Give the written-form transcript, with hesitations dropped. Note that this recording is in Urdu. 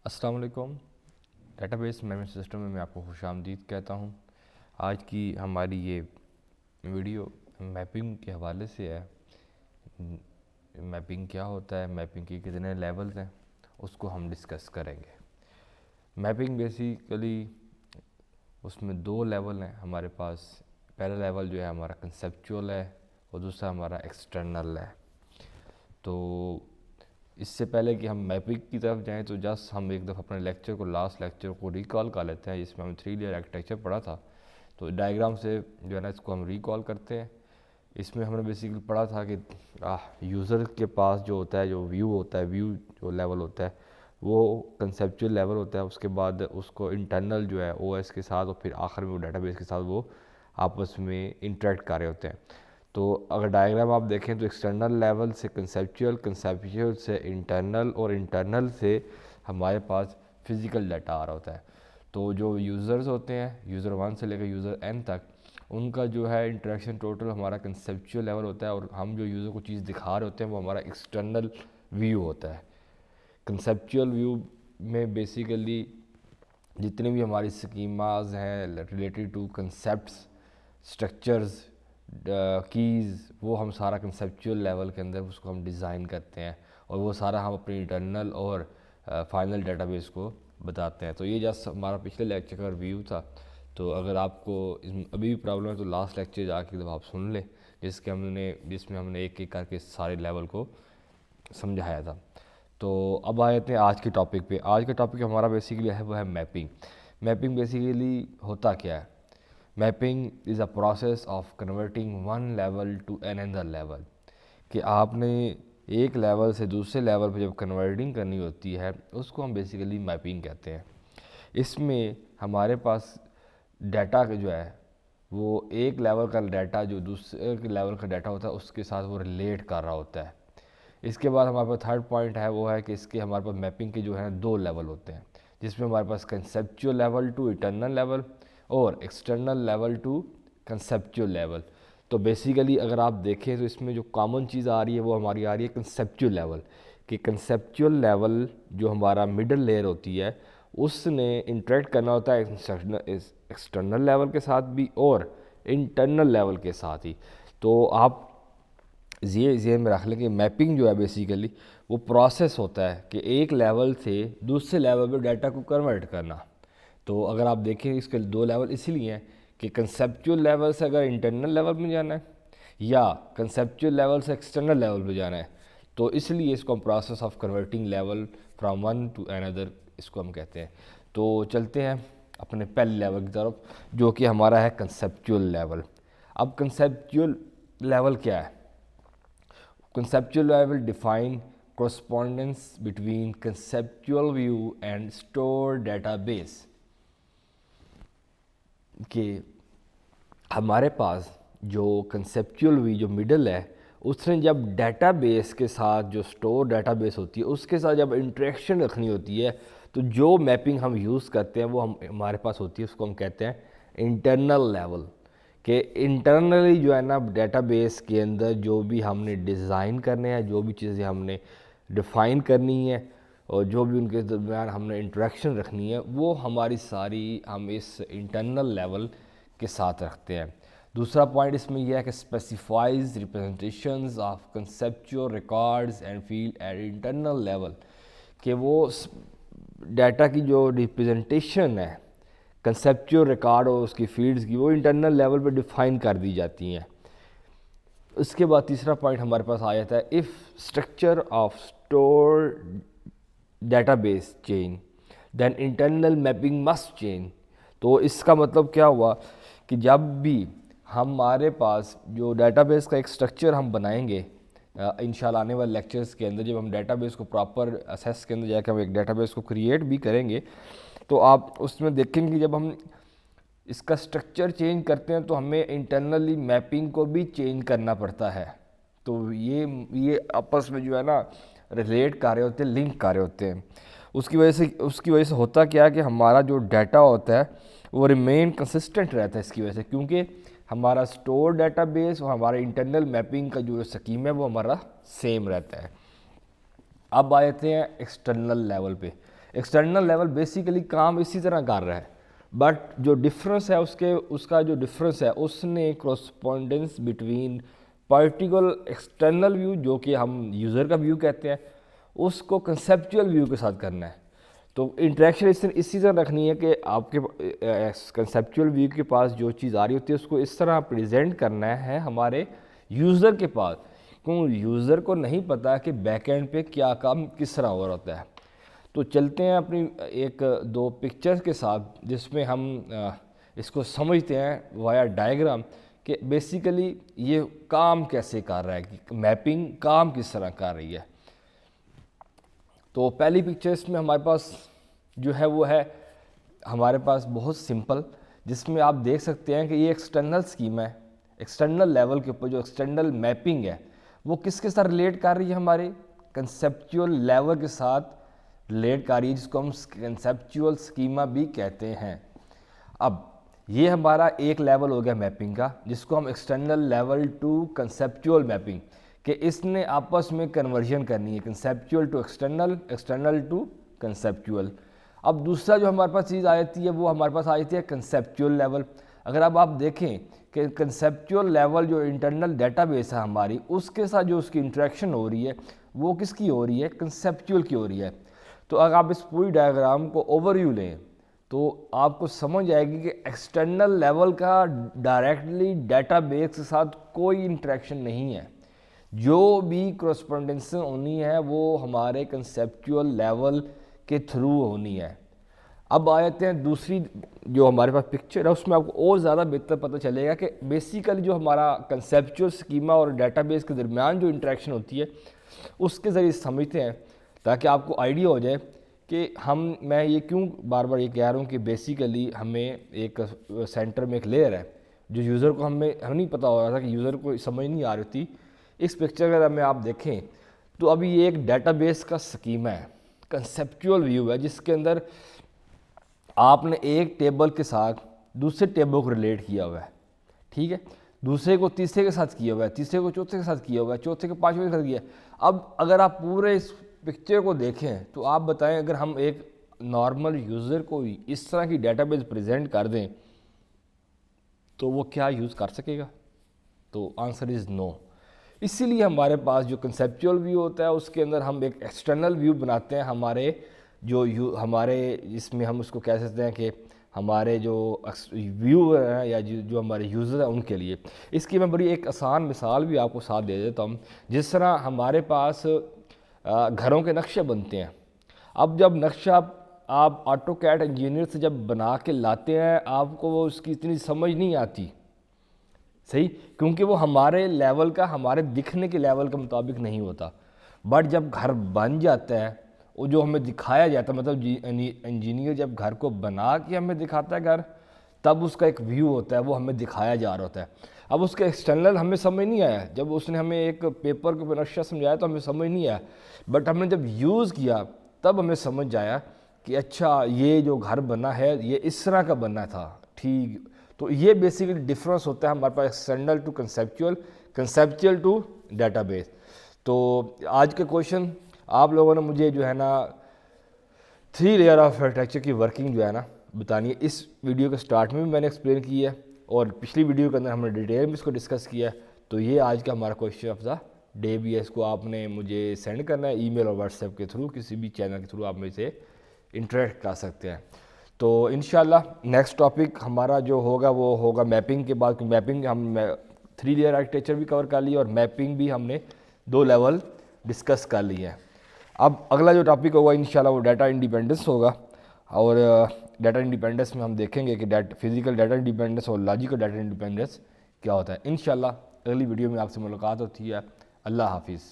السلام علیکم۔ ڈیٹا بیس مینجمنٹ سسٹم میں آپ کو خوش آمدید کہتا ہوں۔ آج کی ہماری یہ ویڈیو میپنگ کے حوالے سے ہے۔ میپنگ کیا ہوتا ہے، میپنگ کے کتنے لیولز ہیں، اس کو ہم ڈسکس کریں گے۔ میپنگ بیسیکلی اس میں دو لیول ہیں ہمارے پاس۔ پہلا لیول جو ہے ہمارا کنسیپچول ہے اور دوسرا ہمارا ایکسٹرنل ہے۔ تو اس سے پہلے کہ ہم میپنگ کی طرف جائیں تو جسٹ ہم ایک دفعہ اپنے لیکچر کو، لاسٹ لیکچر کو ریکال کر لیتے ہیں، جس میں ہم 3 لیئر آرکیٹیکچر پڑھا تھا۔ تو ڈائیگرام سے جو ہے نا اس کو ہم ریکال کرتے ہیں۔ اس میں ہم نے بیسیکلی پڑھا تھا کہ یوزر کے پاس جو ہوتا ہے، جو ویو ہوتا ہے، ویو جو لیول ہوتا ہے وہ کنسیپچول لیول ہوتا ہے۔ اس کے بعد اس کو انٹرنل جو ہے او ایس کے ساتھ، اور پھر آخر میں وہ ڈیٹا بیس کے ساتھ وہ آپس میں انٹریکٹ کر رہے ہوتے ہیں۔ تو اگر ڈائیگرام آپ دیکھیں تو ایکسٹرنل لیول سے کنسیپچول، کنسیپچول سے انٹرنل، اور انٹرنل سے ہمارے پاس فزیکل ڈیٹا آ رہا ہوتا ہے۔ تو جو یوزرز ہوتے ہیں، یوزر 1 سے لے کر یوزر n تک، ان کا جو ہے انٹریکشن ٹوٹل ہمارا کنسیپچول لیول ہوتا ہے، اور ہم جو یوزر کو چیز دکھا رہے ہوتے ہیں وہ ہمارا ایکسٹرنل ویو ہوتا ہے۔ کنسیپچول ویو میں بیسیکلی جتنے بھی ہماری سکیماز ہیں related to concepts, structures, keys, وہ ہم سارا کنسیپچول لیول کے اندر اس کو ہم ڈیزائن کرتے ہیں، اور وہ سارا ہم اپنی انٹرنل اور فائنل ڈیٹا بیس کو بتاتے ہیں۔ تو یہ جسٹ ہمارا پچھلے لیکچر کا ریویو تھا۔ تو اگر آپ کو ابھی بھی پرابلم ہے تو لاسٹ لیکچر جا کے جب آپ سن لیں، جس میں ہم نے ایک ایک کر کے سارے لیول کو سمجھایا تھا۔ تو اب آئے ہیں آج کے ٹاپک پہ۔ آج کا ٹاپک ہمارا بیسیکلی ہے وہ ہے میپنگ۔ میپنگ بیسیکلی ہوتا کیا ہے؟ Mapping is a process of converting one level to another level, کہ آپ نے ایک لیول سے دوسرے لیول پہ جب کنورٹنگ کرنی ہوتی ہے اس کو ہم بیسیکلی میپنگ کہتے ہیں۔ اس میں ہمارے پاس ڈیٹا جو ہے وہ ایک لیول کا ڈیٹا جو دوسرے لیول کا ڈیٹا ہوتا ہے اس کے ساتھ وہ ریلیٹ کر رہا ہوتا ہے۔ اس کے بعد ہمارے پاس تھرڈ پوائنٹ ہے وہ ہے کہ اس کے ہمارے پاس میپنگ کے جو ہے 2 لیول ہوتے ہیں، جس میں ہمارے پاس conceptual level to internal level اور external level to conceptual level. تو بیسیکلی اگر آپ دیکھیں تو اس میں جو کامن چیز آ رہی ہے وہ ہماری آ رہی ہے کنسیپچول لیول، کہ کنسیپچول لیول جو ہمارا مڈل لیئر ہوتی ہے اس نے انٹریکٹ کرنا ہوتا ہے ایکسٹرنل لیول کے ساتھ بھی اور انٹرنل لیول کے ساتھ ہی۔ تو آپ یہ ذہن میں رکھ لیں کہ میپنگ جو ہے بیسیکلی وہ پروسیس ہوتا ہے کہ ایک لیول سے دوسرے لیول پہ ڈیٹا کو کنورٹ کرنا۔ تو اگر آپ دیکھیں اس کے 2 لیول اسی لیے ہیں کہ کنسیپچول لیول سے اگر انٹرنل لیول میں جانا ہے یا کنسیپچول لیول سے ایکسٹرنل لیول پہ جانا ہے، تو اس لیے اس کو ہم process of converting level from one to another اس کو ہم کہتے ہیں۔ تو چلتے ہیں اپنے پہلے لیول کی طرف جو کہ ہمارا ہے کنسیپچول لیول۔ اب کنسیپچول لیول کیا ہے؟ Conceptual level define correspondence between conceptual view and stored database، کہ ہمارے پاس جو کنسیپچول ویو جو مڈل ہے اس نے جب ڈیٹا بیس کے ساتھ جو سٹور ڈیٹا بیس ہوتی ہے اس کے ساتھ جب انٹریکشن رکھنی ہوتی ہے تو جو میپنگ ہم یوز کرتے ہیں وہ ہمارے پاس ہوتی ہے، اس کو ہم کہتے ہیں انٹرنل لیول، کہ انٹرنلی جو ہے نا ڈیٹا بیس کے اندر جو بھی ہم نے ڈیزائن کرنے ہیں، جو بھی چیزیں ہم نے ڈیفائن کرنی ہے اور جو بھی ان کے درمیان ہم نے انٹریکشن رکھنی ہے وہ ہماری ساری ہم اس انٹرنل لیول کے ساتھ رکھتے ہیں۔ دوسرا پوائنٹ اس میں یہ ہے کہ specifies representations of conceptual records and field at internal level, کہ وہ ڈیٹا کی جو ریپرزنٹیشن ہے کنسیپچول ریکارڈ اور اس کی فیلڈز کی وہ انٹرنل لیول پہ ڈیفائن کر دی جاتی ہیں۔ اس کے بعد تیسرا پوائنٹ ہمارے پاس آ جاتا ہے if structure of store database change then internal mapping must change. تو اس کا مطلب کیا ہوا کہ جب بھی ہمارے پاس جو ڈیٹا بیس کا ایک اسٹرکچر ہم بنائیں گے انشاءاللہ آنے والے لیکچرز کے اندر، جب ہم ڈیٹا بیس کو پراپر اسیس کے اندر جا کے ہم ایک ڈیٹا بیس کو کریٹ بھی کریں گے تو آپ اس میں دیکھیں گے جب ہم اس کا اسٹرکچر چینج کرتے ہیں تو ہمیں انٹرنلی میپنگ کو بھی چینج کرنا پڑتا ہے۔ تو یہ آپس میں جو ہے نا ریلیٹ کر رہے ہوتے ہیں، لنک کر رہے ہوتے ہیں۔ اس کی وجہ سے ہوتا کیا ہے کہ ہمارا جو ڈیٹا ہوتا ہے وہ ریمین کنسسٹنٹ رہتا ہے اس کی وجہ سے، کیونکہ ہمارا سٹور ڈیٹا بیس اور ہمارا انٹرنل میپنگ کا جو سکیم ہے وہ ہمارا سیم رہتا ہے۔ اب آتے ہیں ایکسٹرنل لیول پہ۔ ایکسٹرنل لیول بیسیکلی کام اسی طرح کر رہا ہے، بٹ جو ڈفرینس ہے اس کا جو ڈفرینس ہے اس نے correspondence between particle external view جو کہ ہم یوزر کا ویو کہتے ہیں اس کو کنسیپچول ویو کے ساتھ کرنا ہے. تو انٹریکشن اسی طرح رکھنی ہے کہ آپ کے کنسیپچول ویو کے پاس جو چیز آ رہی ہوتی ہے اس کو اس طرح پریزنٹ کرنا ہے ہمارے یوزر کے پاس، کیوں یوزر کو نہیں پتا کہ بیک اینڈ پہ کیا کام کس طرح ہو رہا ہوتا ہے. تو چلتے ہیں اپنی ایک دو پکچرز کے ساتھ جس میں ہم اس کو سمجھتے ہیں وایا ڈائیگرام کہ بیسیکلی یہ کام کیسے کر رہا ہے، کہ میپنگ کام کس طرح کر رہی ہے. تو پہلی پکچر اس میں ہمارے پاس جو ہے وہ ہے ہمارے پاس بہت سمپل، جس میں آپ دیکھ سکتے ہیں کہ یہ ایکسٹرنل سکیم ہے. ایکسٹرنل لیول کے اوپر جو ایکسٹرنل میپنگ ہے وہ کس کے ساتھ ریلیٹ کر رہی ہے، ہمارے کنسیپچول لیول کے ساتھ ریلیٹ کر رہی ہے، جس کو ہم کنسیپچول سکیما بھی کہتے ہیں. اب یہ ہمارا ایک لیول ہو گیا میپنگ کا، جس کو ہم external level to conceptual mapping, کہ اس نے آپس میں کنورژن کرنی ہے conceptual to external, external to conceptual. اب دوسرا جو ہمارے پاس چیز آ جاتی ہے وہ ہمارے پاس آ جاتی ہے کنسیپچول لیول. اگر اب آپ دیکھیں کہ کنسیپچول لیول جو انٹرنل ڈیٹا بیس ہے ہماری، اس کے ساتھ جو اس کی انٹریکشن ہو رہی ہے وہ کس کی ہو رہی ہے، کنسیپچول کی ہو رہی ہے. تو اگر آپ اس پوری ڈائیگرام کو اوور ویو لیں تو آپ کو سمجھ آئے گی کہ ایکسٹرنل لیول کا ڈائریکٹلی ڈیٹا بیس کے ساتھ کوئی انٹریکشن نہیں ہے. جو بھی کرسپونڈنس ہونی ہے وہ ہمارے کنسیپچول لیول کے تھرو ہونی ہے. اب آ جاتے ہیں دوسری جو ہمارے پاس پکچر ہے، اس میں آپ کو اور زیادہ بہتر پتہ چلے گا کہ بیسیکلی جو ہمارا کنسیپچول سکیما اور ڈیٹا بیس کے درمیان جو انٹریکشن ہوتی ہے اس کے ذریعے سمجھتے ہیں، تاکہ آپ کو آئیڈیا ہو جائے کہ میں یہ کیوں بار بار یہ کہہ رہا ہوں کہ بیسیکلی ہمیں ایک سینٹر میں ایک لیئر ہے جو یوزر کو ہم نہیں پتہ ہو رہا تھا، کہ یوزر کو سمجھ نہیں آ رہی تھی. اس پکچر اگر میں آپ دیکھیں تو ابھی یہ ایک ڈیٹا بیس کا سکیما ہے، کنسیپچول ویو ہے، جس کے اندر آپ نے ایک ٹیبل کے ساتھ دوسرے ٹیبل کو ریلیٹ کیا ہوا ہے، ٹھیک ہے، دوسرے کو تیسرے کے ساتھ کیا ہوا ہے، تیسرے کو چوتھے کے ساتھ کیا ہوا ہے، چوتھے کو پانچویں کے ساتھ کیا ہے. اب اگر آپ پورے اس پکچر کو دیکھیں تو آپ بتائیں اگر ہم ایک نارمل یوزر کو اس طرح کی ڈیٹا بیس پریزنٹ کر دیں تو وہ کیا یوز کر سکے گا؟ تو آنسر از نو. اسی لیے ہمارے پاس جو کنسیپچول ویو ہوتا ہے اس کے اندر ہم ایک ایکسٹرنل ویو بناتے ہیں ہمارے ہمارے اس میں ہم اس کو کہہ سکتے ہیں کہ ہمارے جو ویور ہیں یا جو ہمارے یوزر ہیں ان کے لیے. اس کی میں بڑی ایک آسان مثال بھی آپ کو ساتھ دے دیتا ہوں. جس طرح ہمارے پاس گھروں کے نقشے بنتے ہیں، اب جب نقشہ آپ آٹو کیڈ انجینئر سے جب بنا کے لاتے ہیں آپ کو وہ اس کی اتنی سمجھ نہیں آتی، صحیح، کیونکہ وہ ہمارے لیول کا، ہمارے دکھنے کے لیول کے مطابق نہیں ہوتا. بٹ جب گھر بن جاتا ہے وہ جو ہمیں دکھایا جاتا ہے، مطلب انجینئر جب گھر کو بنا کے ہمیں دکھاتا ہے گھر، تب اس کا ایک ویو ہوتا ہے، وہ ہمیں دکھایا جا رہا ہوتا ہے. اب اس کا ایکسٹرنل ہمیں سمجھ نہیں آیا، جب اس نے ہمیں ایک پیپر کے نقشہ سمجھایا تو ہمیں سمجھ نہیں آیا، بٹ ہم نے جب یوز کیا تب ہمیں سمجھ آیا کہ اچھا یہ جو گھر بنا ہے یہ اس طرح کا بنا تھا، ٹھیک. تو یہ بیسیکلی ڈفرینس ہوتا ہے ہمارے پاس external to conceptual, conceptual to database. تو آج کے کویشچن آپ لوگوں نے مجھے جو ہے نا 3 لیئر آف آرکیٹیکچر کی ورکنگ جو ہے نا بتانی ہے. اس ویڈیو کے سٹارٹ میں بھی میں نے ایکسپلین کی ہے اور پچھلی ویڈیو کے اندر ہم نے ڈیٹیل میں اس کو ڈسکس کیا ہے. تو یہ آج کا ہمارا کویشچن آف دا ڈے بھی ہے. اس کو آپ نے مجھے سینڈ کرنا ہے ای میل اور واٹس ایپ کے تھرو، کسی بھی چینل کے تھرو آپ مجھ سے انٹریکٹ کر سکتے ہیں. تو انشاءاللہ نیکسٹ ٹاپک ہمارا جو ہوگا وہ ہوگا میپنگ کے بعد. میپنگ ہم 3 لیئر آرکیٹیکچر بھی کور کر لی اور میپنگ بھی ہم نے 2 لیول ڈسکس کر لی ہے. اب اگلا جو ٹاپک ہوگا انشاءاللہ وہ ڈیٹا انڈیپینڈنس ہوگا، اور ڈیٹا انڈیپینڈنس میں ہم دیکھیں گے کہ فزیکل ڈیٹا انڈیپینڈنس اور لاجیکل ڈیٹا انڈیپینڈنس کیا ہوتا ہے. انشاءاللہ اگلی ویڈیو میں آپ سے ملاقات ہوتی ہے. اللہ حافظ.